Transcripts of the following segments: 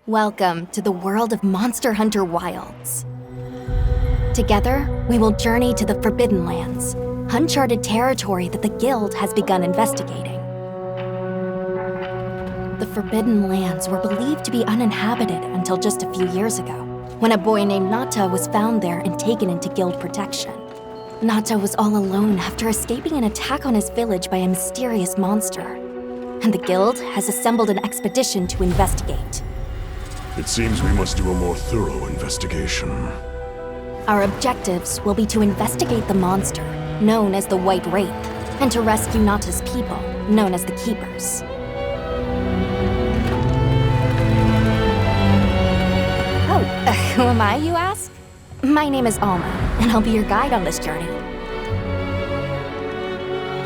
Welcome to the world of Monster Hunter Wilds. Together, we will journey to the Forbidden Lands, uncharted territory that the Guild has begun investigating. The Forbidden Lands were believed to be uninhabited until just a few years ago, when a boy named Nata was found there and taken into Guild protection. Nata was all alone after escaping an attack on his village by a mysterious monster, and the Guild has assembled an expedition to investigate. It seems we must do a more thorough investigation. Our objectives will be to investigate the monster, known as the White Wraith, and to rescue Nata's people, known as the Keepers. Who am I, you ask? My name is Alma, and I'll be your guide on this journey.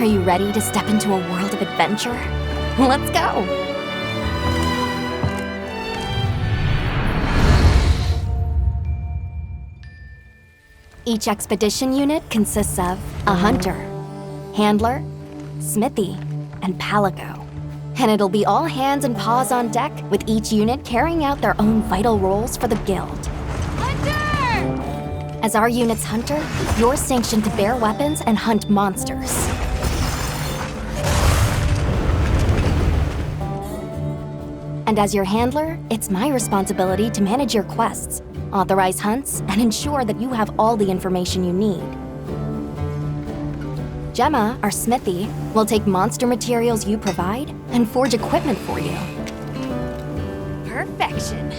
Are you ready to step into a world of adventure? Let's go! Each expedition unit consists of a hunter, handler, smithy, and palico. And it'll be all hands and paws on deck, with each unit carrying out their own vital roles for the Guild. Hunter! As our unit's hunter, you're sanctioned to bear weapons and hunt monsters. And as your handler, it's my responsibility to manage your quests, authorize hunts, and ensure that you have all the information you need. Gemma, our smithy, will take monster materials you provide and forge equipment for you. Perfection.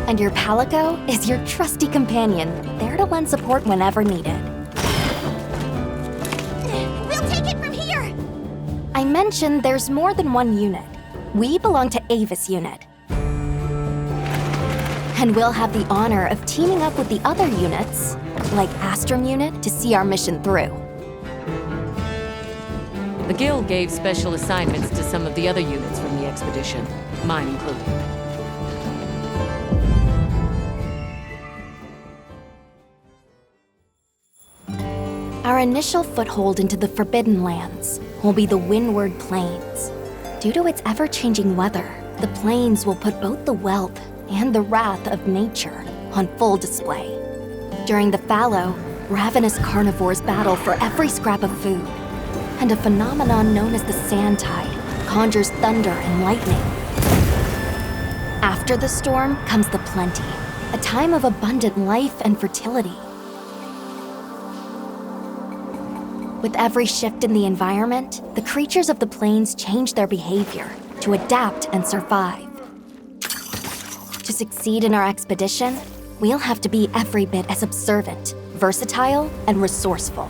And your palico is your trusty companion, there to lend support whenever needed. We'll take it from here! I mentioned there's more than one unit. We belong to Avis unit. And we'll have the honor of teaming up with the other units, like Astrum unit, to see our mission through. The Guild gave special assignments to some of the other units from the expedition, mine included. Our initial foothold into the Forbidden Lands will be the Windward Plains. Due to its ever-changing weather, the plains will put both the wealth and the wrath of nature on full display. During the fallow, ravenous carnivores battle for every scrap of food, and a phenomenon known as the sand tide conjures thunder and lightning. After the storm comes the plenty, a time of abundant life and fertility. With every shift in the environment, the creatures of the plains change their behavior to adapt and survive. To succeed in our expedition, we'll have to be every bit as observant, versatile, and resourceful.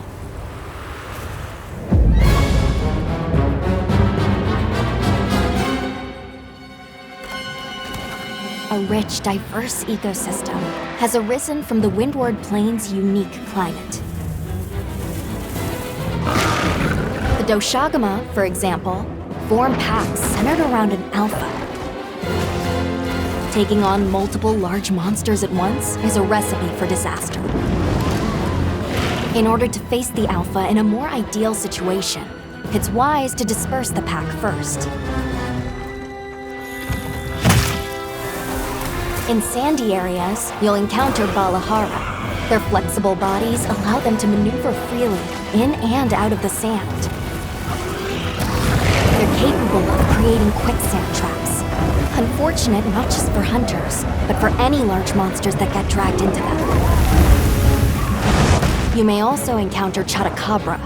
A rich, diverse ecosystem has arisen from the Windward Plains' unique climate. The Doshagama, for example, form packs centered around an alpha. Taking on multiple large monsters at once is a recipe for disaster. In order to face the alpha in a more ideal situation, it's wise to disperse the pack first. In sandy areas, you'll encounter Balahara. Their flexible bodies allow them to maneuver freely in and out of the sand. They're capable of creating quicksand traps. Unfortunate not just for hunters, but for any large monsters that get dragged into them. You may also encounter Chotacabra,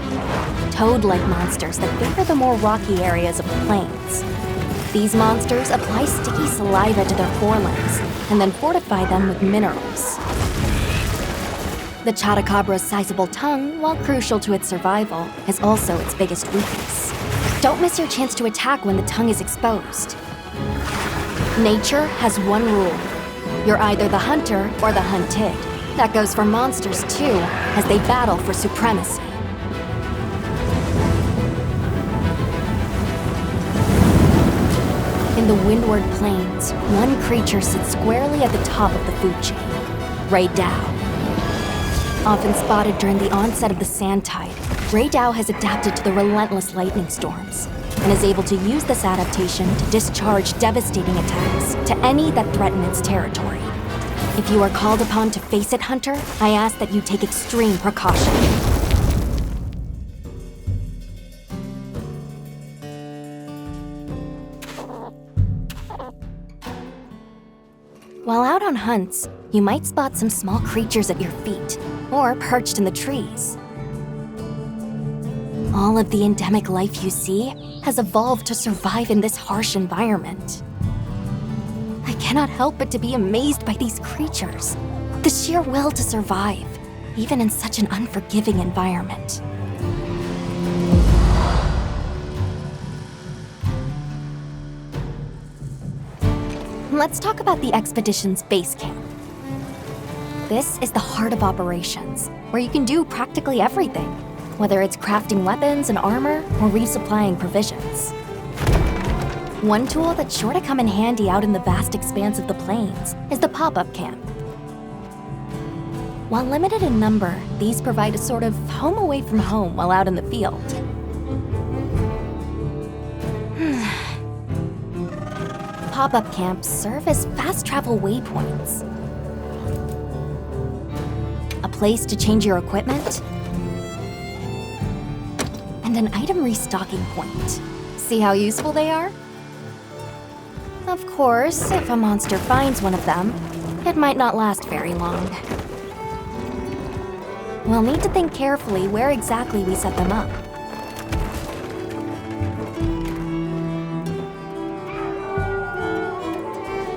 toad-like monsters that favor the more rocky areas of the plains. These monsters apply sticky saliva to their forelimbs and then fortify them with minerals. The Chotacabra's sizable tongue, while crucial to its survival, is also its biggest weakness. Don't miss your chance to attack when the tongue is exposed. Nature has one rule. You're either the hunter or the hunted. That goes for monsters too, as they battle for supremacy. In the Windward Plains, one creature sits squarely at the top of the food chain, Raydao. Often spotted during the onset of the sand tide, Raydao has adapted to the relentless lightning storms, and is able to use this adaptation to discharge devastating attacks to any that threaten its territory. If you are called upon to face it, Hunter, I ask that you take extreme precaution. While out on hunts, you might spot some small creatures at your feet, or perched in the trees. All of the endemic life you see has evolved to survive in this harsh environment. I cannot help but to be amazed by these creatures, the sheer will to survive, even in such an unforgiving environment. Let's talk about the expedition's base camp. This is the heart of operations, where you can do practically everything, whether it's crafting weapons and armor or resupplying provisions. One tool that's sure to come in handy out in the vast expanse of the plains is the pop-up camp. While limited in number, these provide a sort of home away from home while out in the field. Pop-up camps serve as fast travel waypoints. A place to change your equipment, and an item restocking point. See how useful they are? Of course, if a monster finds one of them, it might not last very long. We'll need to think carefully where exactly we set them up.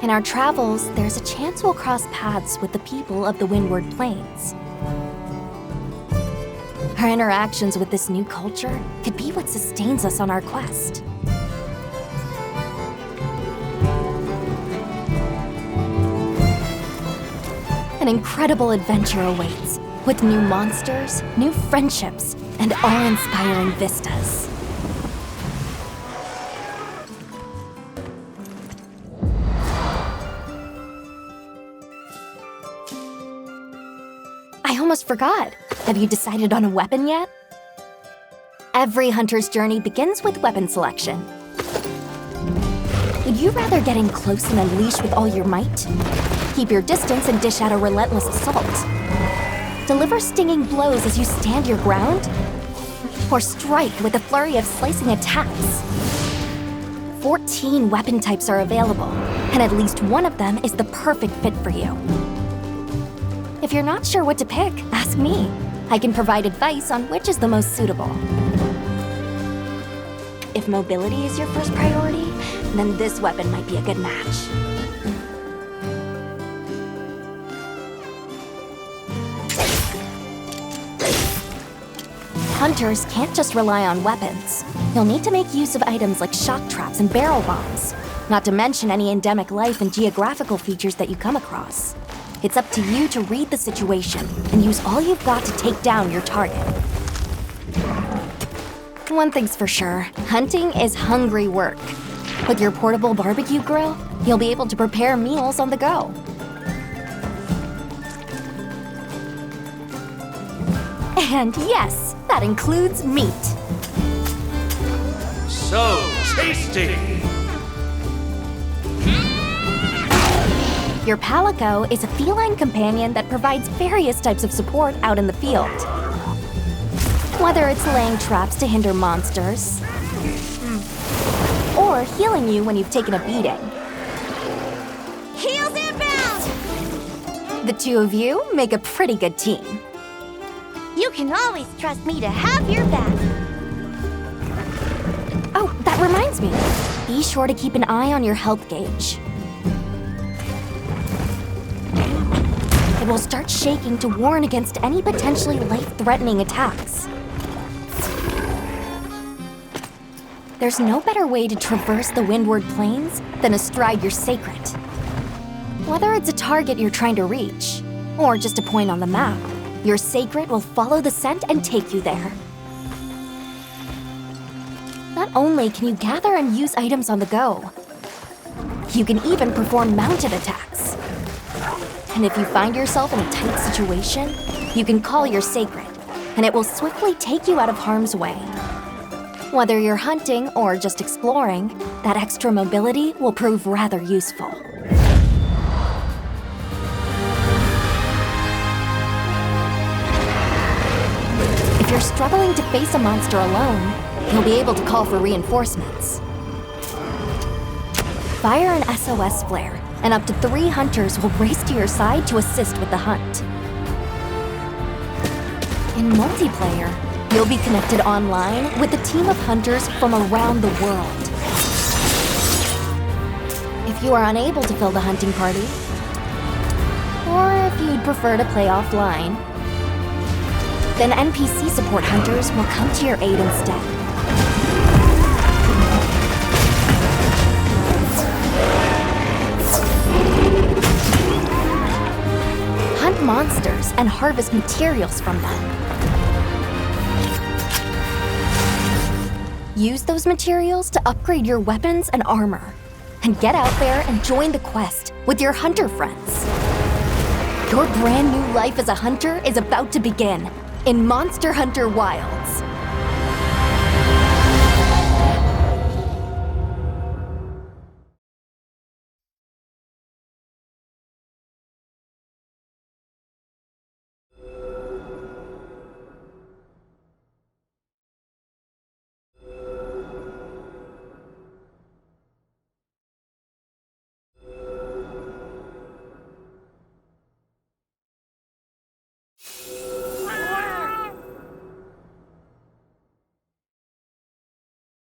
In our travels, there's a chance we'll cross paths with the people of the Windward Plains. Our interactions with this new culture could be what sustains us on our quest. An incredible adventure awaits, with new monsters, new friendships, and awe-inspiring vistas. I almost forgot. Have you decided on a weapon yet? Every hunter's journey begins with weapon selection. Would you rather get in close and unleash with all your might? Keep your distance and dish out a relentless assault? Deliver stinging blows as you stand your ground? Or strike with a flurry of slicing attacks? 14 weapon types are available, and at least one of them is the perfect fit for you. If you're not sure what to pick, ask me. I can provide advice on which is the most suitable. If mobility is your first priority, then this weapon might be a good match. Hunters can't just rely on weapons. You'll need to make use of items like shock traps and barrel bombs, not to mention any endemic life and geographical features that you come across. It's up to you to read the situation and use all you've got to take down your target. One thing's for sure, hunting is hungry work. With your portable barbecue grill, you'll be able to prepare meals on the go. And yes, that includes meat. So tasty! Your Palico is a feline companion that provides various types of support out in the field. Whether it's laying traps to hinder monsters, or healing you when you've taken a beating. Heels inbound! The two of you make a pretty good team. You can always trust me to have your back. Oh, that reminds me. Be sure to keep an eye on your health gauge. It will start shaking to warn against any potentially life-threatening attacks. There's no better way to traverse the Windward Plains than astride your sacred. Whether it's a target you're trying to reach, or just a point on the map, your sacred will follow the scent and take you there. Not only can you gather and use items on the go, you can even perform mounted attacks. And if you find yourself in a tight situation, you can call your sacred, and it will swiftly take you out of harm's way. Whether you're hunting or just exploring, that extra mobility will prove rather useful. If you're struggling to face a monster alone, you'll be able to call for reinforcements. Fire an SOS flare, and up to 3 hunters will race to your side to assist with the hunt. In multiplayer, you'll be connected online with a team of hunters from around the world. If you are unable to fill the hunting party, or if you'd prefer to play offline, then NPC support hunters will come to your aid instead. Hunt monsters and harvest materials from them. Use those materials to upgrade your weapons and armor. And get out there and join the quest with your hunter friends. Your brand new life as a hunter is about to begin in Monster Hunter Wilds.